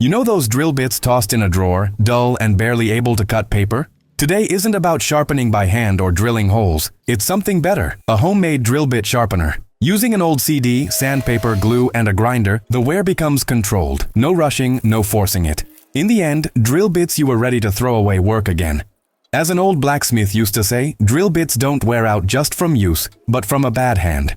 You know those drill bits tossed in a drawer, dull and barely able to cut paper? Today isn't about sharpening by hand or drilling holes. It's something better, a homemade drill bit sharpener. Using an old CD, sandpaper, glue, and a grinder, the wear becomes controlled. No rushing, no forcing it. In the end, drill bits you were ready to throw away work again. As an old blacksmith used to say, drill bits don't wear out just from use, but from a bad hand.